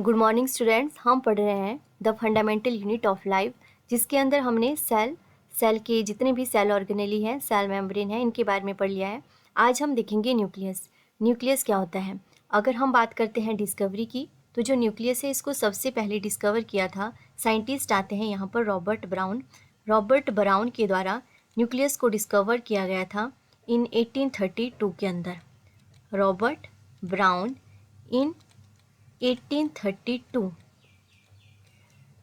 Good morning students. हम पढ़ रहे हैं the fundamental unit of life, जिसके अंदर हमने सेल के जितने भी सेल ऑर्गेनेली हैं, सेल मेम्ब्रेन है, इनके बारे में पढ़ लिया है। आज हम देखेंगे न्यूक्लियस। न्यूक्लियस क्या होता है? अगर हम बात करते हैं डिस्कवरी की, तो जो न्यूक्लियस है इसको सबसे पहले डिस्कवर किया था, साइंटिस्ट आते हैं यहाँ पर रॉबर्ट ब्राउन। रॉबर्ट ब्राउन के द्वारा न्यूक्लियस को डिस्कवर किया गया था इन 1832 के अंदर। रॉबर्ट ब्राउन इन 1832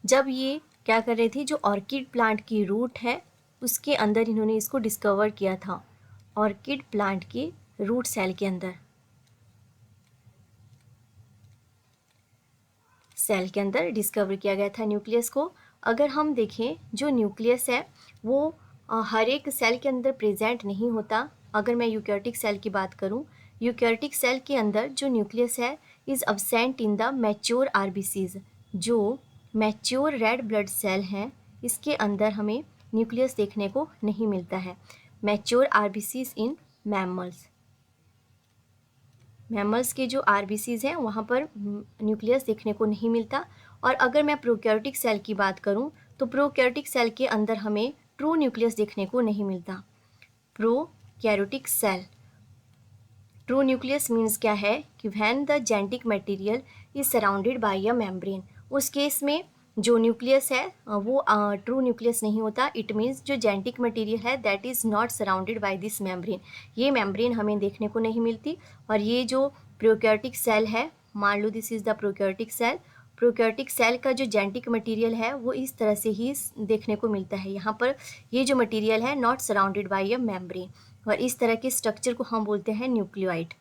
जब ये क्या कर रहे थे, जो ऑर्किड प्लांट की रूट है उसके अंदर इन्होंने इसको डिस्कवर किया था। ऑर्किड प्लांट के रूट सेल के अंदर डिस्कवर किया गया था न्यूक्लियस को। अगर हम देखें, जो न्यूक्लियस है वो हर एक सेल के अंदर प्रेजेंट नहीं होता। अगर मैं यूकैरियोटिक सेल की बात करूं, यूकैरियोटिक सेल के अंदर जो न्यूक्लियस है is absent in the mature RBCs. जो मैच्योर रेड ब्लड सेल हैं इसके अंदर हमें न्यूक्लियस देखने को नहीं मिलता है। मैच्योर आरबीसीज इन मैमल्स के जो आरबीसीज हैं वहाँ पर न्यूक्लियस देखने को नहीं मिलता। और अगर मैं प्रोकैरियोटिक सेल की बात करूँ तो प्रोकैरियोटिक सेल के अंदर हमें ट्रू न्यूक्लियस देखने को नहीं मिलता। Prokaryotic cell true nucleus means क्या है कि when the genetic material is surrounded by a membrane. उस केस में जो न्यूक्लियस है वो ट्रू न्यूक्लियस नहीं होता। इट मीन्स जो जेनेटिक मटेरियल है that is not surrounded by this membrane. ये मेम्ब्रेन हमें देखने को नहीं मिलती। और ये जो प्रोकैरियोटिक सेल है, मान लो this is the prokaryotic cell. Prokaryotic cell का जो जेनेटिक मटेरियल है वो इस तरह से ही देखने को मिलता है। यहाँ पर ये जो मटेरियल है not surrounded by a membrane, और इस तरह के स्ट्रक्चर को हम बोलते हैं nucleoid.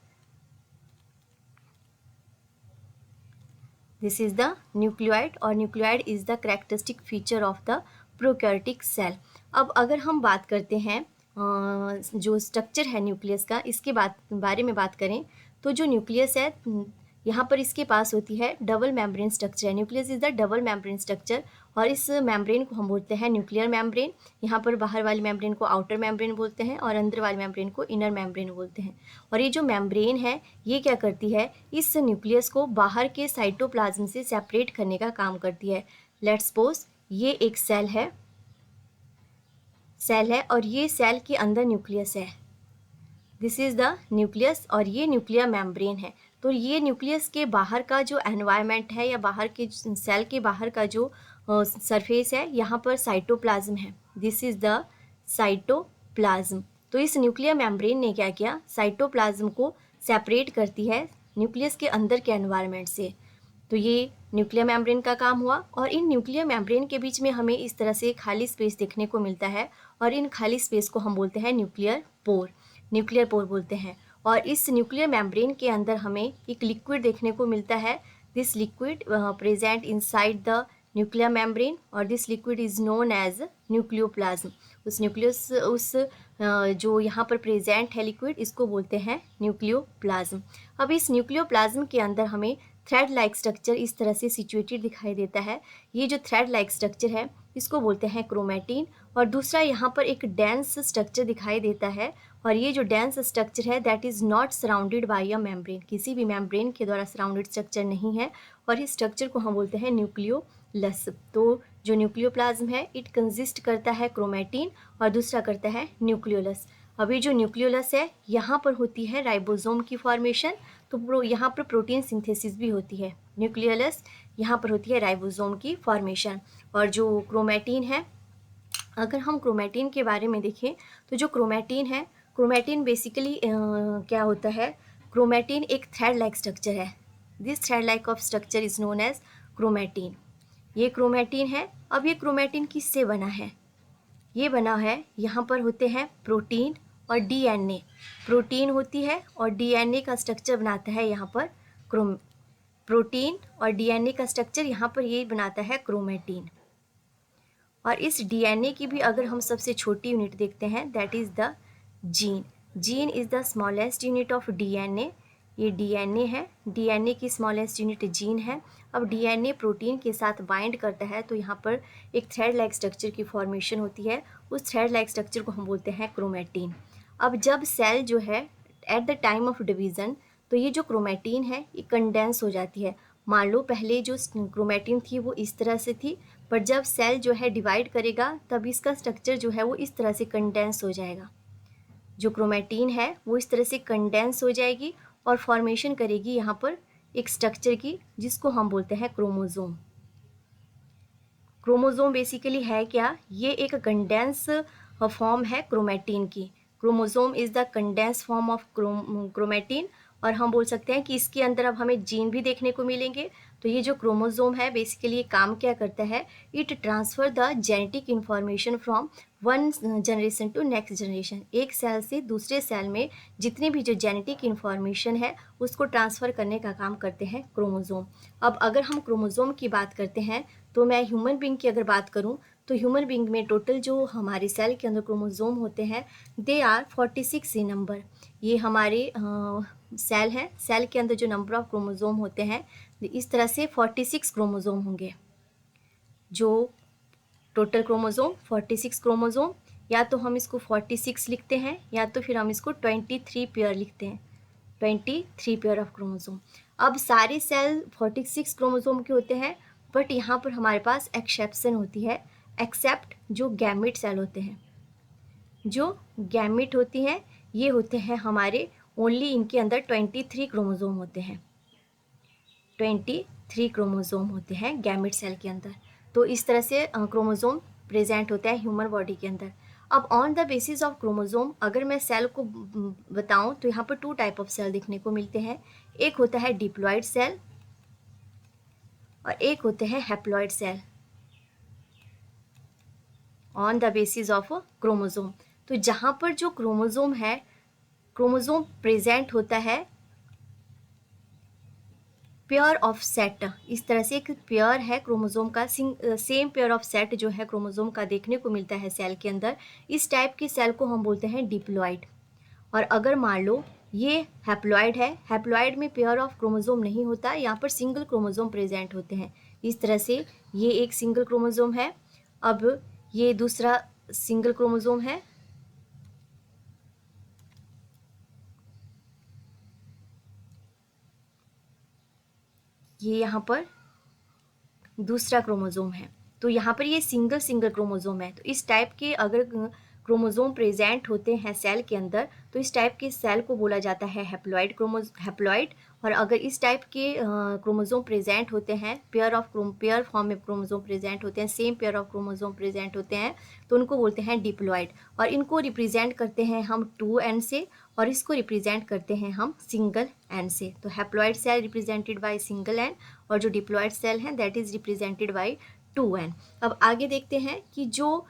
This is the nucleoid, और nucleoid is the characteristic feature of the prokaryotic cell. अब अगर हम बात करते हैं जो स्ट्रक्चर है न्यूक्लियस का, इसके बारे में बात करें तो जो न्यूक्लियस है यहाँ पर इसके पास होती है डबल मेम्ब्रेन स्ट्रक्चर है। Nucleus is the double membrane structure, और इस मेम्ब्रेन को हम बोलते हैं न्यूक्लियर मेम्ब्रेन। यहाँ पर बाहर वाली मेम्ब्रेन को आउटर मेम्ब्रेन बोलते हैं और अंदर वाली मेम्ब्रेन को इनर मेम्ब्रेन बोलते हैं। और ये जो मेम्ब्रेन है ये क्या करती है, इस न्यूक्लियस को बाहर के साइटोप्लाज्म से सेपरेट करने का काम करती है। लेट्स सपोज ये एक सेल है और ये सेल के अंदर न्यूक्लियस है। दिस इज द न्यूक्लियस और ये न्यूक्लियर मेम्ब्रेन है। तो ये न्यूक्लियस के बाहर का जो एनवायरनमेंट है या बाहर के सेल के बाहर का जो सरफेस है, यहाँ पर साइटोप्लाज्म है। This is the cytoplasm. तो इस न्यूक्लियर मेम्ब्रेन ने क्या किया, साइटोप्लाज्म को सेपरेट करती है न्यूक्लियस के अंदर के एनवायरनमेंट से। तो ये न्यूक्लियर मेम्ब्रेन का काम हुआ। और इन न्यूक्लियर मेम्ब्रेन के बीच में हमें इस तरह से खाली स्पेस देखने को मिलता है, और इन खाली स्पेस को हम बोलते हैं न्यूक्लियर पोर बोलते हैं। और इस न्यूक्लियर मेम्ब्रेन के अंदर हमें एक लिक्विड देखने को मिलता है। This liquid present inside the nuclear membrane, और this liquid is known as nucleoplasm. जो यहाँ पर प्रेजेंट है लिक्विड, इसको बोलते हैं न्यूक्लियोप्लाज्म। अब इस न्यूक्लियोप्लाज्म के अंदर हमें थ्रेड लाइक स्ट्रक्चर इस तरह से सिचुएटेड दिखाई देता है। ये जो थ्रेड लाइक स्ट्रक्चर है इसको बोलते हैं क्रोमैटिन। और दूसरा यहाँ पर एक डेंस स्ट्रक्चर दिखाई देता है, और ये जो डेंस स्ट्रक्चर है that is not surrounded by a membrane. किसी भी मेम्ब्रेन के द्वारा सराउंडेड स्ट्रक्चर नहीं है, और इस स्ट्रक्चर को हम बोलते हैं न्यूक्लियोलस। तो जो न्यूक्लियोप्लाज्म है इट कंसिस्ट करता है क्रोमैटिन और दूसरा करता है न्यूक्लियोलस। अभी जो न्यूक्लियोलस है यहाँ पर होती है राइबोसोम की फॉर्मेशन, तो यहाँ पर प्रोटीन सिंथेसिस भी होती है। न्यूक्लियोलस यहाँ पर होती है राइबोसोम की फॉर्मेशन। और जो क्रोमैटिन है, अगर हम क्रोमैटिन के बारे में देखें तो जो क्रोमैटिन है, क्रोमैटिन बेसिकली क्या होता है, क्रोमैटिन एक थ्रेड लाइक स्ट्रक्चर है। This thread like of structure is known as chromatin. ये क्रोमैटिन है। अब ये क्रोमैटिन किससे बना है, ये बना है, यहाँ पर होते हैं प्रोटीन और डीएनए। प्रोटीन होती है और डीएनए का स्ट्रक्चर बनाता है यहाँ पर प्रोटीन और डीएनए का स्ट्रक्चर यहाँ पर ये बनाता है क्रोमैटिन। और इस डीएनए की भी अगर हम सबसे छोटी यूनिट देखते हैं that is the gene. Gene is the smallest unit of DNA. ये डीएनए है, डीएनए की स्मॉलेस्ट यूनिट जीन है। अब डीएनए प्रोटीन के साथ बाइंड करता है तो यहाँ पर एक थ्रेड लाइक स्ट्रक्चर की फॉर्मेशन होती है। उस थ्रेड लाइक स्ट्रक्चर को हम बोलते हैं क्रोमैटिन। अब जब सेल जो है at the time of division, तो ये जो क्रोमैटिन है ये कंडेंस हो जाती है। मान लो पहले जो क्रोमेटिन थी वो इस तरह से थी, पर जब सेल जो है डिवाइड करेगा तब इसका स्ट्रक्चर जो है वो इस तरह से कंडेंस हो जाएगा। जो क्रोमेटिन है वो इस तरह से कंडेंस हो जाएगी और फॉर्मेशन करेगी यहाँ पर एक स्ट्रक्चर की, जिसको हम बोलते हैं क्रोमोसोम। क्रोमोसोम बेसिकली है क्या? ये एक कंडेंस फॉर्म है क्रोमेटिन की। Chromosome is the condense form of chromatin, और हम बोल सकते हैं कि इसके अंदर अब हमें जीन भी देखने को मिलेंगे। तो ये जो क्रोमोसोम है बेसिकली ये काम क्या करता है? It transfer the genetic information from one generation to next generation. एक सेल से दूसरे सेल में जितनी भी जो जेनेटिक इंफॉर्मेशन है उसको ट्रांसफ़र करने का काम करते हैं क्रोमोसोम। अब अगर हम क्रोमोसोम की बात करते हैं तो मैं ह्यूमन बींग की अगर बात करूं तो ह्यूमन बींग में टोटल जो हमारे सेल के अंदर क्रोमोसोम होते हैं दे आर 46 इन नंबर। ये हमारे सेल हैं, सेल के अंदर जो नंबर ऑफ क्रोमोसोम होते हैं इस तरह से 46 क्रोमोसोम होंगे। जो टोटल क्रोमोसोम 46 क्रोमोसोम, या तो हम इसको 46 लिखते हैं या तो फिर हम इसको 23 पेयर लिखते हैं, 23 पेयर ऑफ क्रोमोसोम। अब सारे सेल 46 क्रोमोसोम के होते हैं, बट यहाँ पर हमारे पास एक्सेप्शन होती है, एक्सेप्ट जो गैमेट सेल होते हैं। जो गैमेट होती हैं ये होते हैं हमारे ओनली, इनके अंदर 23 क्रोमोसोम होते हैं, 23 क्रोमोसोम होते हैं गैमेट सेल के अंदर। तो इस तरह से क्रोमोसोम प्रेजेंट होता है ह्यूमन बॉडी के अंदर। अब on the basis of chromosome अगर मैं सेल को बताऊं तो यहाँ पर 2 टाइप ऑफ सेल देखने को मिलते हैं। एक होता है डिप्लॉइड सेल और एक होते हैं haploid cell on the basis of chromosome. तो जहाँ पर जो क्रोमोसोम है, क्रोमोसोम प्रेजेंट होता है पेयर ऑफ सेट, इस तरह से एक पेयर है क्रोमोसोम का, सेम पेयर ऑफ सेट जो है क्रोमोसोम का देखने को मिलता है सेल के अंदर। इस टाइप के सेल को हम बोलते हैं डिप्लॉइड। और अगर मान लो ये हैप्लॉइड है, हैप्लॉइड में पेयर ऑफ क्रोमोसोम नहीं होता, यहाँ पर सिंगल क्रोमोसोम प्रेजेंट होते हैं। इस तरह से ये एक सिंगल क्रोमोसोम है, अब ये दूसरा सिंगल क्रोमोसोम है, ये यहाँ पर दूसरा क्रोमोसोम है। तो यहाँ पर ये सिंगल सिंगल क्रोमोसोम है। तो इस टाइप के अगर क्रोमोसोम प्रेजेंट होते हैं सेल के अंदर तो इस टाइप के सेल को बोला जाता है हैप्लॉइड। और अगर इस टाइप के क्रोमोसोम प्रेजेंट होते हैं, पेयर फॉर्म में क्रोमोसोम प्रेजेंट होते हैं, same pair of chromosome present होते हैं, तो उनको बोलते हैं डिप्लॉइड। और इनको रिप्रेजेंट करते हैं हम 2n से और इसको रिप्रेजेंट करते हैं हम सिंगल n से। तो haploid cell represented by single n और जो डिप्लॉइड सेल हैं that is represented by 2n। अब आगे देखते हैं कि जो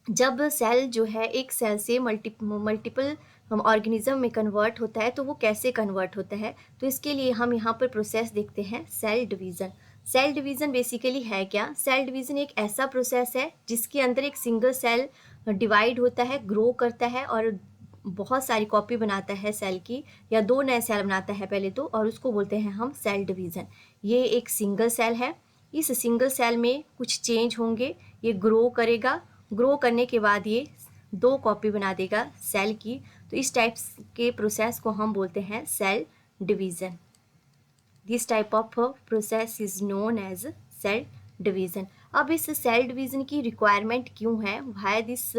जब सेल जो है एक सेल से मल्टीपल ऑर्गेनिज्म में कन्वर्ट होता है तो वो कैसे कन्वर्ट होता है, तो इसके लिए हम यहाँ पर प्रोसेस देखते हैं cell division. Cell division basically है क्या? सेल डिवीज़न एक ऐसा प्रोसेस है जिसके अंदर एक सिंगल सेल डिवाइड होता है, ग्रो करता है और बहुत सारी कॉपी बनाता है सेल की, या 2 नए सेल बनाता है पहले तो, और उसको बोलते हैं हम सेल डिवीज़न। ये एक सिंगल सेल है, इस सिंगल सेल में कुछ चेंज होंगे, ये ग्रो करेगा, ग्रो करने के बाद ये 2 कॉपी बना देगा सेल की। तो इस टाइप के प्रोसेस को हम बोलते हैं cell division. This type of process is known as cell division. अब इस सेल डिवीज़न की रिक्वायरमेंट क्यों है? Why this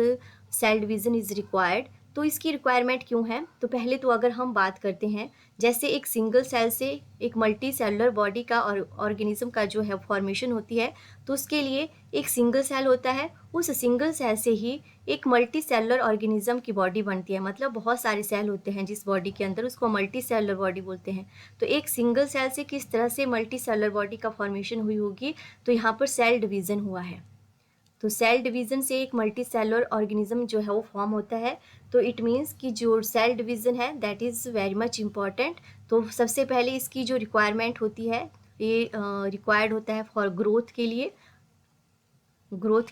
cell division is required? तो इसकी रिक्वायरमेंट क्यों है? तो पहले तो अगर हम बात करते हैं जैसे एक सिंगल सेल से एक मल्टी सेलुलर बॉडी का और ऑर्गेनिज्म का जो है फॉर्मेशन होती है, तो उसके लिए एक सिंगल सेल होता है, उस सिंगल सेल से ही एक मल्टी सेलुलर ऑर्गेनिज्म की बॉडी बनती है। मतलब बहुत सारे सेल होते हैं जिस बॉडी के अंदर, उसको मल्टी सेलुलर बॉडी बोलते हैं। तो एक सिंगल सेल से किस तरह से मल्टी सेलुलर बॉडी का फॉर्मेशन हुई होगी, तो यहाँ पर सेल डिवीज़न हुआ है। तो सेल डिवीज़न से एक मल्टी सेलुलर ऑर्गेनिज्म जो है वो फॉर्म होता है। तो इट मीन्स कि जो सेल डिवीज़न है that is very much important. तो सबसे पहले इसकी जो रिक्वायरमेंट होती है, ये रिक्वायर्ड होता है फॉर ग्रोथ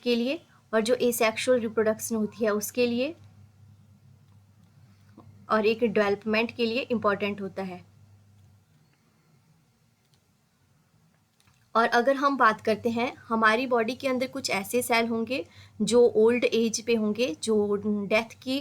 के लिए, और जो एसेक्सुअल रिप्रोडक्शन होती है उसके लिए, और एक डेवलपमेंट के लिए इम्पॉर्टेंट होता है। और अगर हम बात करते हैं, हमारी बॉडी के अंदर कुछ ऐसे सेल होंगे जो ओल्ड एज पे होंगे, जो डेथ की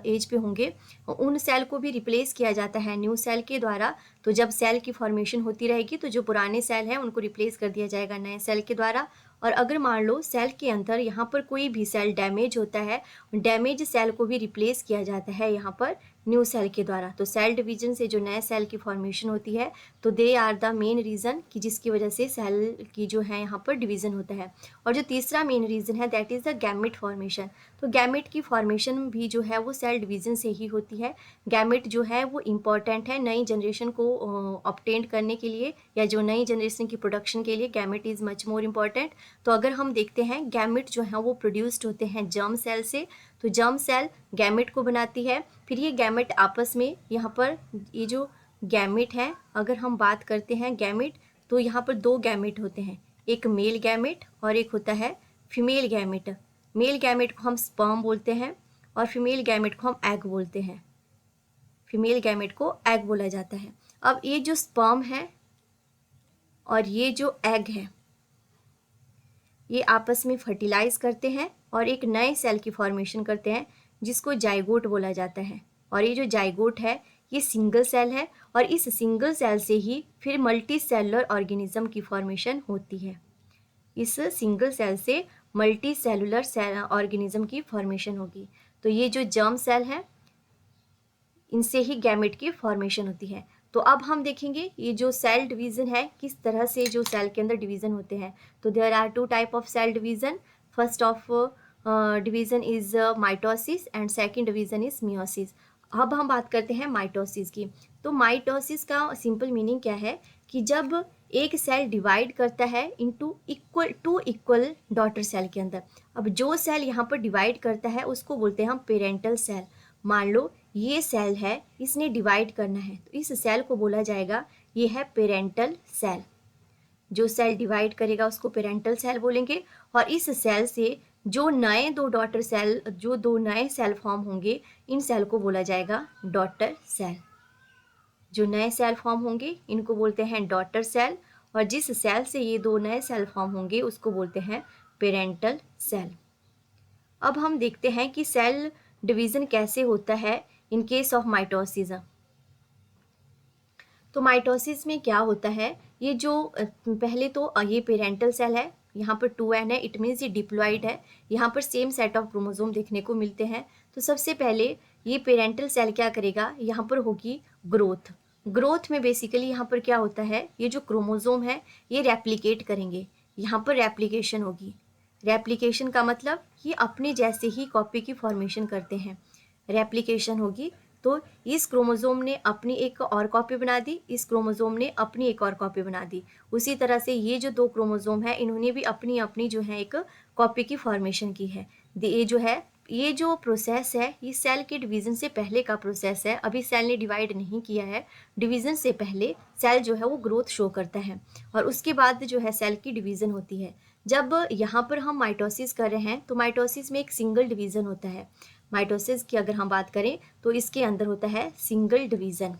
एज पे होंगे, उन सेल को भी रिप्लेस किया जाता है न्यू सेल के द्वारा। तो जब सेल की फॉर्मेशन होती रहेगी तो जो पुराने सेल हैं उनको रिप्लेस कर दिया जाएगा नए सेल के द्वारा। और अगर मान लो सेल के अंदर यहाँ पर कोई भी सेल डैमेज होता है, डैमेज सेल को भी रिप्लेस किया जाता है यहाँ पर न्यू सेल के द्वारा। तो सेल डिवीजन से जो नए सेल की फॉर्मेशन होती है, तो they are the main reason कि जिसकी वजह से सेल की जो है यहाँ पर डिवीज़न होता है। और जो तीसरा मेन रीज़न है that is the gamete formation. तो गैमेट की फॉर्मेशन भी जो है वो सेल डिवीज़न से ही होती है। गैमेट जो है वो इम्पॉर्टेंट है नई जनरेशन को ऑब्टेन करने के लिए, या जो नई जनरेशन की प्रोडक्शन के लिए gamete is much more important. तो अगर हम देखते हैं गैमेट जो है वो प्रोड्यूस्ड होते हैं जर्म सेल से। तो जर्म सेल गैमेट को बनाती है। फिर ये गैमेट आपस में, यहाँ पर ये जो गैमेट है, अगर हम बात करते हैं गैमेट, तो यहाँ पर दो गैमेट होते हैं, एक मेल गैमेट और एक होता है फीमेल गैमेट। मेल गैमेट को हम स्पर्म बोलते हैं और फीमेल गैमेट को हम एग बोलते हैं। फीमेल गैमेट को एग बोला जाता है। अब ये जो स्पर्म है और ये जो एग है, ये आपस में फर्टिलाइज करते हैं और एक नए सेल की फॉर्मेशन करते हैं जिसको जाइगोट बोला जाता है। और ये जो जाइगोट है ये सिंगल सेल है और इस सिंगल सेल से ही फिर मल्टी सेलुलर ऑर्गेनिज्म की फॉर्मेशन होती है। इस सिंगल सेल से मल्टी सेलुलर ऑर्गेनिज्म की फॉर्मेशन होगी। तो ये जो जर्म सेल है इनसे ही गैमेट की फॉर्मेशन होती है। तो अब हम देखेंगे ये जो सेल डिवीज़न है किस तरह से जो सेल के अंदर डिवीज़न होते हैं। तो there are two type of cell division. First of division is mitosis and second division is meiosis. अब हम बात करते हैं माइटोसिस की। तो माइटोसिस का सिंपल मीनिंग क्या है कि जब एक सेल डिवाइड करता है into two equal daughter cell के अंदर। अब जो सेल यहाँ पर डिवाइड करता है उसको बोलते हैं हम पेरेंटल सेल। मान लो ये सेल है, इसने डिवाइड करना है, तो इस सेल को बोला जाएगा ये है पेरेंटल सेल। जो सेल डिवाइड करेगा उसको पेरेंटल सेल बोलेंगे। और इस सेल से जो नए दो डॉटर सेल, जो दो नए सेल फॉर्म होंगे, इन सेल को बोला जाएगा डॉटर सेल। जो नए सेल फॉर्म होंगे इनको बोलते हैं डॉटर सेल, और जिस सेल से ये दो नए सेल फॉर्म होंगे उसको बोलते हैं पेरेंटल सेल। अब हम देखते हैं कि सेल डिवीज़न कैसे होता है इन केस ऑफ माइटोसिस। तो माइटोसिस में क्या होता है, ये जो पहले तो ये पेरेंटल सेल है, यहाँ पर 2n है, इट मीन्स ये डिप्लॉइड है। यहाँ पर सेम सेट ऑफ क्रोमोसोम देखने को मिलते हैं। तो सबसे पहले ये पेरेंटल सेल क्या करेगा, यहाँ पर होगी ग्रोथ। ग्रोथ में बेसिकली यहाँ पर क्या होता है, ये जो क्रोमोसोम है ये रेप्लिकेट करेंगे, यहाँ पर रेप्लिकेशन होगी। रेप्लिकेशन का मतलब ये अपने जैसे ही कॉपी की फॉर्मेशन करते हैं। रेप्लिकेशन होगी तो इस क्रोमोसोम ने अपनी एक और कॉपी बना दी, इस क्रोमोसोम ने अपनी एक और कॉपी बना दी। उसी तरह से ये जो दो क्रोमोसोम है इन्होंने भी अपनी अपनी जो है एक कॉपी की फॉर्मेशन की है। ये जो प्रोसेस है ये सेल के डिवीज़न से पहले का प्रोसेस है। अभी सेल ने डिवाइड नहीं किया है, डिवीज़न से पहले सेल जो है वो ग्रोथ शो करता है और उसके बाद जो है सेल की डिवीज़न होती है। जब यहाँ पर हम माइटोसिस कर रहे हैं तो माइटोसिस में एक सिंगल डिवीज़न होता है। माइटोसिस की अगर हम बात करें तो इसके अंदर होता है सिंगल डिवीज़न।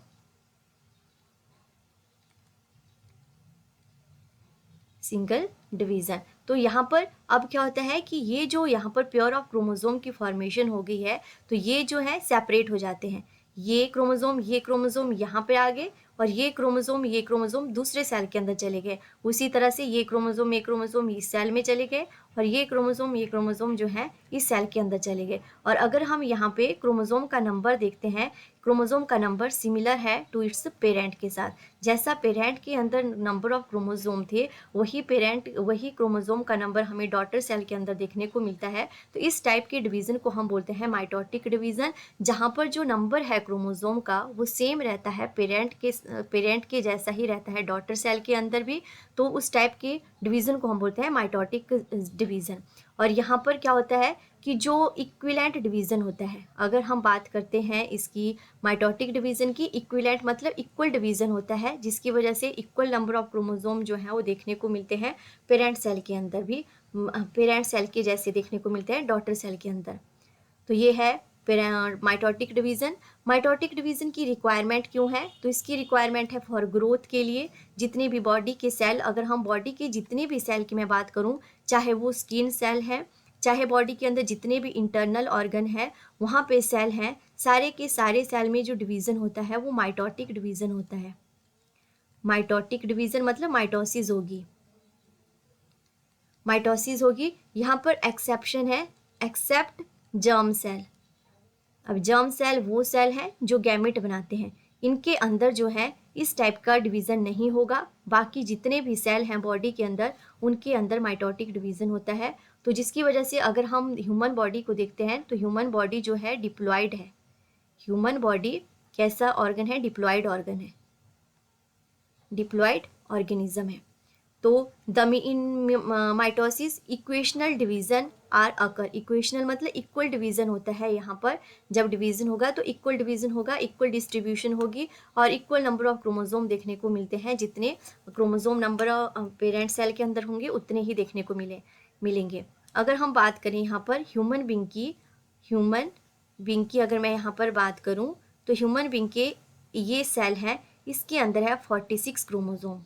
Single division. तो यहाँ पर अब क्या होता है कि ये जो यहाँ पर पेयर ऑफ क्रोमोसोम की फॉर्मेशन हो गई है, तो ये जो है सेपरेट हो जाते हैं। ये क्रोमोसोम यहाँ पे आ गए और ये क्रोमोसोम दूसरे सेल के अंदर चले गए। उसी तरह से ये क्रोमोसोम इस सेल में चले गए और ये क्रोमोसोम जो है इस सेल के अंदर चले गए। और अगर हम यहाँ पे क्रोमोसोम का नंबर देखते हैं, क्रोमोसोम का नंबर सिमिलर है टू इट्स पेरेंट के साथ। जैसा पेरेंट के अंदर नंबर ऑफ क्रोमोसोम थे वही क्रोमोसोम का नंबर हमें डॉटर सेल के अंदर देखने को मिलता है। तो इस टाइप के डिवीज़न को हम बोलते हैं माइटोटिक डिवीज़न, जहाँ पर जो नंबर है क्रोमोसोम का वो सेम रहता है, पेरेंट के जैसा ही रहता है डॉटर सेल के अंदर भी। तो उस टाइप के डिवीज़न को हम बोलते हैं माइटोटिक डिवीज़न। और यहाँ पर क्या होता है कि जो इक्विलेंट डिवीज़न होता है, अगर हम बात करते हैं इसकी माइटोटिक डिवीज़न की, इक्विलेंट मतलब इक्वल डिवीज़न होता है, जिसकी वजह से इक्वल नंबर ऑफ क्रोमोसोम जो है वो देखने को मिलते हैं पेरेंट सेल के अंदर भी, पेरेंट सेल के जैसे देखने को मिलते हैं डॉटर सेल के अंदर। तो ये है माइटोटिक डिवीज़न। माइटोटिक डिवीज़न की रिक्वायरमेंट क्यों है? तो इसकी रिक्वायरमेंट है फॉर ग्रोथ के लिए। जितने भी बॉडी के सेल, अगर हम बॉडी के जितने भी सेल की मैं बात करूं, चाहे वो स्किन सेल है, चाहे बॉडी के अंदर जितने भी इंटरनल ऑर्गन है वहाँ पे सेल हैं, सारे के सारे सेल में जो डिवीज़न होता है वो माइटोटिक डिवीज़न होता है। माइटोटिक डिवीज़न मतलब माइटोसिस होगी, माइटोसिस होगी। यहाँ पर एक्सेप्शन है, एक्सेप्ट जर्म सेल। अब जर्म सेल वो सेल हैं जो गैमेट बनाते हैं, इनके अंदर जो है इस टाइप का डिवीज़न नहीं होगा। बाकी जितने भी सेल हैं बॉडी के अंदर उनके अंदर माइटोटिक डिवीज़न होता है। तो जिसकी वजह से अगर हम ह्यूमन बॉडी को देखते हैं तो ह्यूमन बॉडी जो है डिप्लॉयड है। ह्यूमन बॉडी कैसा ऑर्गन है? डिप्लॉयड ऑर्गन है, डिप्लॉयड ऑर्गेनिज्म है। तो the in mitosis equational division are occur. Equational मतलब इक्वल डिवीजन होता है। यहाँ पर जब डिवीजन होगा तो इक्वल डिवीजन होगा, इक्वल डिस्ट्रीब्यूशन होगी और इक्वल नंबर ऑफ क्रोमोसोम देखने को मिलते हैं। जितने क्रोमोसोम नंबर पेरेंट सेल के अंदर होंगे उतने ही देखने को मिलेंगे। अगर हम बात करें यहाँ पर ह्यूमन बींग की अगर मैं यहाँ पर बात करूँ तो ह्यूमन बींग के ये सेल है, इसके अंदर है 46 क्रोमोसोम,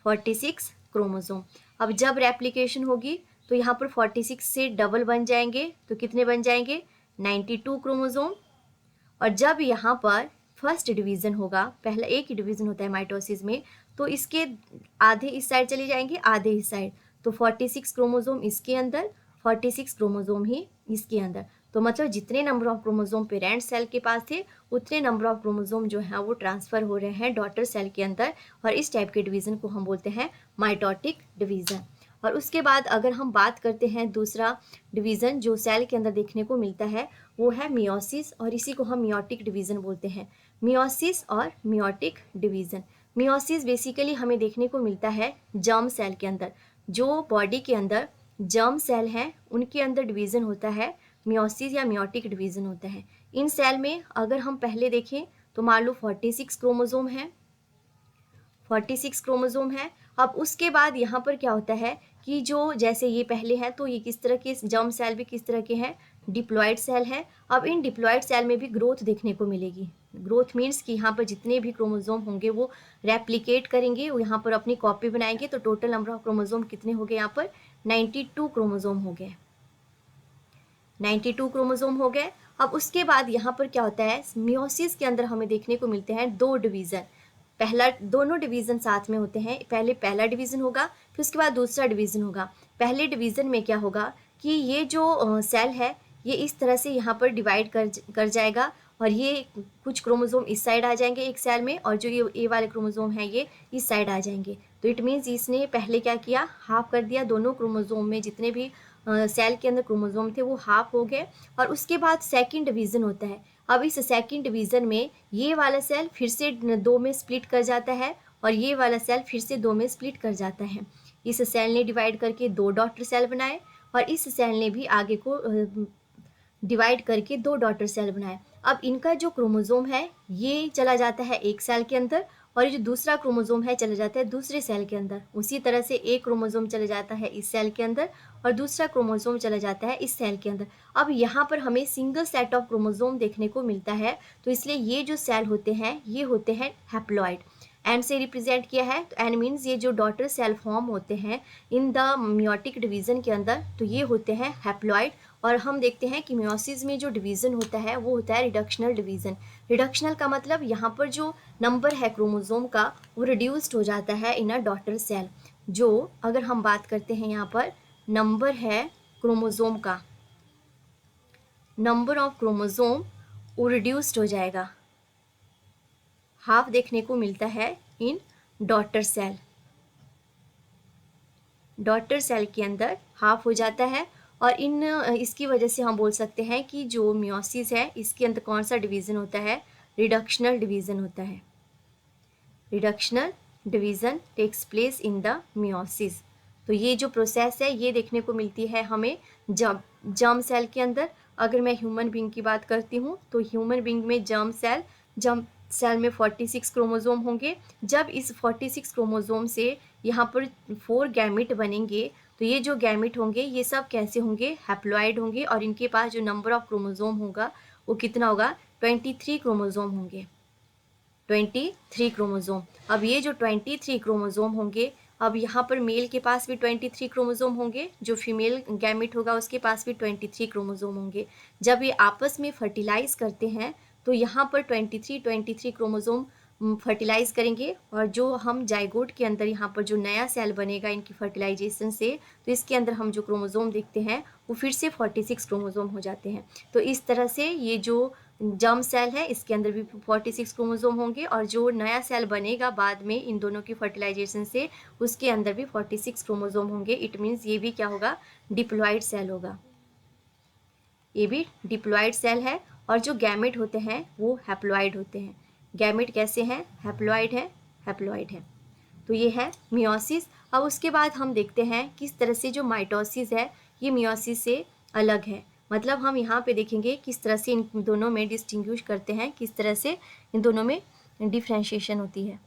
46 क्रोमोसोम। अब जब रेप्लिकेशन होगी तो यहाँ पर 46 से डबल बन जाएंगे, तो कितने बन जाएंगे? 92 क्रोमोसोम। और जब यहाँ पर फर्स्ट डिवीज़न होगा, पहला एक ही डिवीज़न होता है माइटोसिस में, तो इसके आधे इस साइड चले जाएंगे, आधे इस साइड, तो 46 क्रोमोसोम इसके अंदर, 46 क्रोमोसोम ही इसके अंदर। तो मतलब जितने number of chromosome parent cell के पास थे उतने नंबर ऑफ क्रोमोसोम जो है वो ट्रांसफ़र हो रहे हैं डॉटर सेल के अंदर, और इस टाइप के डिवीज़न को हम बोलते हैं माइटोटिक डिवीज़न। और उसके बाद अगर हम बात करते हैं दूसरा डिवीज़न जो सेल के अंदर देखने को मिलता है वो है मियोसिस, और इसी को हम मियोटिक डिवीज़न बोलते हैं। मियोसिस और मियोटिक डिवीज़न। मियोसिस बेसिकली हमें देखने को मिलता है जर्म सेल के अंदर। जो बॉडी के अंदर जर्म सेल हैं उनके अंदर डिवीज़न होता है मियोसिस या मियोटिक डिवीज़न होता है। इन सेल में अगर हम पहले देखें तो मान लो 46 क्रोमोसोम हैं, 46 क्रोमोसोम है। अब उसके बाद यहाँ पर क्या होता है कि जो जैसे ये पहले हैं तो ये किस तरह के जर्म सेल भी किस तरह के हैं? डिप्लॉयड सेल हैं। अब इन डिप्लॉयड सेल में भी ग्रोथ देखने को मिलेगी। ग्रोथ मीन्स कि यहाँ पर जितने भी क्रोमोसोम होंगे वो रेप्लिकेट करेंगे, वो यहाँ पर अपनी कॉपी बनाएंगे। तो टोटल नंबर ऑफ क्रोमोसोम कितने हो गए? यहाँ पर 92 क्रोमोसोम हो गए, 92 क्रोमोसोम हो गए। अब उसके बाद यहाँ पर क्या होता है? मियोसिस के अंदर हमें देखने को मिलते हैं दो डिवीज़न। पहला, दोनों डिवीज़न साथ में होते हैं। पहले पहला डिवीज़न होगा, फिर उसके बाद दूसरा डिवीज़न होगा। पहले डिवीज़न में क्या होगा कि ये जो सेल है ये इस तरह से यहाँ पर डिवाइड कर जाएगा, और ये कुछ क्रोमोसोम इस साइड आ जाएंगे एक सेल में, और जो ये वाले क्रोमोसोम हैं ये इस साइड आ जाएंगे। तो इट मीन्स इसने पहले क्या किया? हाफ कर दिया। दोनों क्रोमोसोम में जितने भी सेल के अंदर क्रोमोसोम थे वो हाफ हो गए। और उसके बाद सेकंड डिवीज़न होता है। अब इस सेकंड डिवीज़न में ये वाला सेल फिर से दो में स्प्लिट कर जाता है, और ये वाला सेल फिर से दो में स्प्लिट कर जाता है। इस सेल ने डिवाइड करके दो डॉटर सेल बनाए, और इस सेल ने भी आगे को डिवाइड करके दो डॉटर सेल बनाए। अब इनका जो क्रोमोसोम है ये चला जाता है एक सेल के अंदर, और ये जो दूसरा क्रोमोसोम है चला जाता है दूसरे सेल के अंदर। उसी तरह से एक क्रोमोसोम चला जाता है इस सेल के अंदर, और दूसरा क्रोमोसोम चला जाता है इस सेल के अंदर। अब यहाँ पर हमें सिंगल सेट ऑफ क्रोमोसोम देखने को मिलता है, तो इसलिए ये जो सेल होते हैं ये होते हैं हैप्लॉइड। एन से रिप्रेजेंट किया है, तो एन मीन्स ये जो डॉटर सेल फॉर्म होते हैं इन द मियोटिक डिवीज़न के अंदर, तो ये होते हैं हैप्लॉइड। और हम देखते हैं कि मियोसिस में जो डिवीज़न होता है वो होता है रिडक्शनल डिवीज़न। रिडक्शनल का मतलब यहाँ पर जो नंबर है क्रोमोसोम का वो रिड्यूस्ड हो जाता है इन अ डॉटर सेल। जो अगर हम बात करते हैं यहाँ पर नंबर है क्रोमोसोम का, नंबर ऑफ क्रोमोसोम वो रिड्यूस्ड हो जाएगा, हाफ देखने को मिलता है इन डॉटर सेल। डॉटर सेल के अंदर हाफ हो जाता है, और इसकी वजह से हम बोल सकते हैं कि जो मियोसिस है इसके अंदर कौन सा डिवीज़न होता है? रिडक्शनल डिवीज़न होता है। Reductional division takes place in the meiosis. तो ये जो प्रोसेस है ये देखने को मिलती है हमें जर्म सेल के अंदर। अगर मैं ह्यूमन बींग की बात करती हूँ तो ह्यूमन बींग में जर्म सेल में 46 क्रोमोसोम होंगे। जब इस 46 क्रोमोसोम से यहाँ पर 4 गैमेट बनेंगे तो ये जो गैमेट होंगे ये सब कैसे होंगे, हैप्लॉइड होंगे, और इनके पास जो नंबर ऑफ क्रोमोसोम होगा वो कितना होगा, 23 क्रोमोसोम होंगे, 23 क्रोमोसोम। अब ये जो 23 क्रोमोसोम होंगे, अब यहाँ पर मेल के पास भी 23 क्रोमोसोम होंगे, जो फीमेल गैमेट होगा उसके पास भी 23 क्रोमोसोम होंगे। जब ये आपस में फर्टिलाइज करते हैं तो यहाँ पर 23 क्रोमोसोम फर्टिलाइज करेंगे, और जो हम जाइगोट के अंदर यहाँ पर जो नया सेल बनेगा इनकी फर्टिलाइजेशन से, तो इसके अंदर हम जो क्रोमोसोम देखते हैं वो फिर से 46 क्रोमोसोम हो जाते हैं। तो इस तरह से ये जो जर्म सेल है इसके अंदर भी 46 क्रोमोसोम होंगे, और जो नया सेल बनेगा बाद में इन दोनों की फर्टिलाइजेशन से उसके अंदर भी 46 क्रोमोसोम होंगे। इट मीन्स ये भी क्या होगा, डिप्लॉइड सेल होगा, ये भी डिप्लॉइड सेल है। और जो गैमेट होते हैं वो हैप्लॉइड होते हैं। गैमेट कैसे हैं, हैप्लॉइड है, हैप्लॉइड है। तो ये है मियोसिस। अब उसके बाद हम देखते हैं किस तरह से जो माइटोसिस है ये मियोसिस से अलग है। मतलब हम यहाँ पे देखेंगे किस तरह से इन दोनों में डिस्टिंग्विश करते हैं, किस तरह से इन दोनों में डिफ्रेंशिएशन होती है।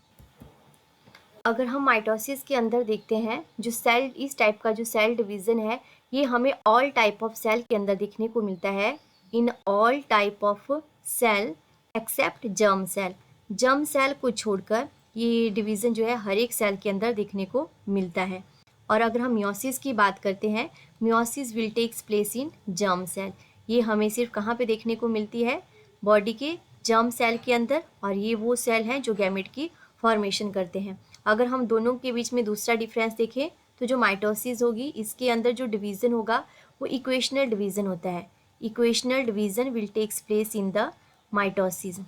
अगर हम माइटोसिस के अंदर देखते हैं, जो सेल, इस टाइप का जो सेल डिवीज़न है ये हमें ऑल टाइप ऑफ सेल के अंदर देखने को मिलता है, in all type of cell except germ cell. Germ cell को छोड़कर ये डिवीज़न जो है हर एक सेल के अंदर देखने को मिलता है। और अगर हम मियोसिस की बात करते हैं, meiosis will takes place in germ cell. ये हमें सिर्फ कहाँ पे देखने को मिलती है, बॉडी के जर्म सेल के अंदर, और ये वो सेल हैं जो गैमेट की फॉर्मेशन करते हैं। अगर हम दोनों के बीच में दूसरा डिफरेंस देखें तो जो माइटोसिस होगी इसके अंदर जो डिवीज़न होगा वो इक्वेशनल डिवीज़न होता है। Equational division will takes place in the mitosis,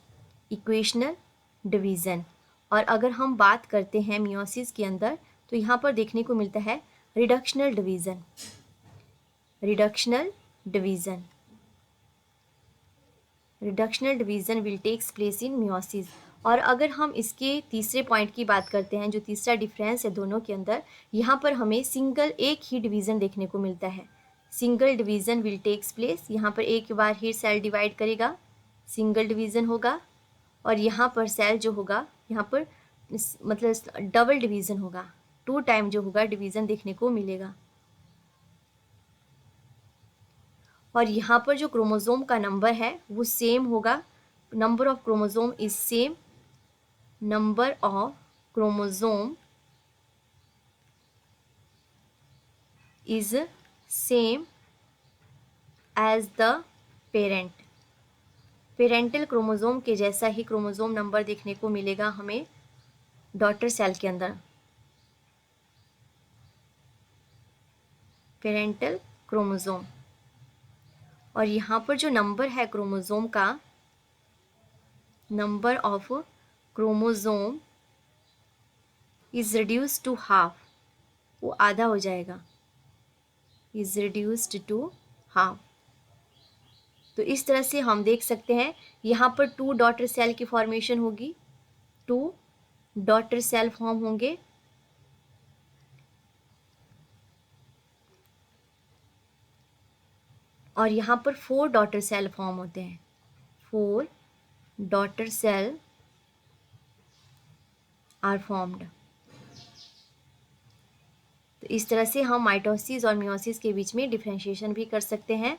equational division. और अगर हम बात करते हैं मियोसिस के अंदर तो यहाँ पर देखने को मिलता है reductional division, reductional division, reductional division will takes place in meiosis. और अगर हम इसके तीसरे पॉइंट की बात करते हैं, जो तीसरा डिफरेंस है दोनों के अंदर, यहाँ पर हमें सिंगल एक ही डिवीज़न देखने को मिलता है। Single division will takes place, यहाँ पर एक बार ही सेल डिवाइड करेगा, सिंगल डिवीज़न होगा। और यहाँ पर सेल जो होगा यहाँ पर मतलब डबल डिवीज़न होगा, 2 टाइम जो होगा डिवीज़न देखने को मिलेगा। और यहाँ पर जो क्रोमोसोम का नंबर है वो सेम होगा, number of chromosome is same, number of chromosome is same as the parent. Parental chromosome के जैसा ही क्रोमोसोम नंबर देखने को मिलेगा हमें डॉटर सेल के अंदर, पेरेंटल क्रोमोसोम। और यहाँ पर जो नंबर है क्रोमोसोम का, number of chromosome is reduced to half, वो आधा हो जाएगा, इज रिड्यूस्ड टू हाफ। तो इस तरह से हम देख सकते हैं यहाँ पर 2 डॉटर सेल की फॉर्मेशन होगी, 2 डॉटर सेल फॉर्म होंगे, और यहाँ पर 4 डॉटर सेल फॉर्म होते हैं, 4 डॉटर सेल आर फॉर्म्ड। तो इस तरह से हम माइटोसिस और मियोसिस के बीच में डिफरेंशिएशन भी कर सकते हैं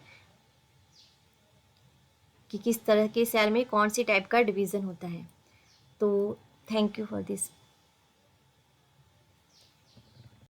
कि किस तरह के सेल में कौन सी टाइप का डिवीज़न होता है। तो थैंक यू फॉर दिस।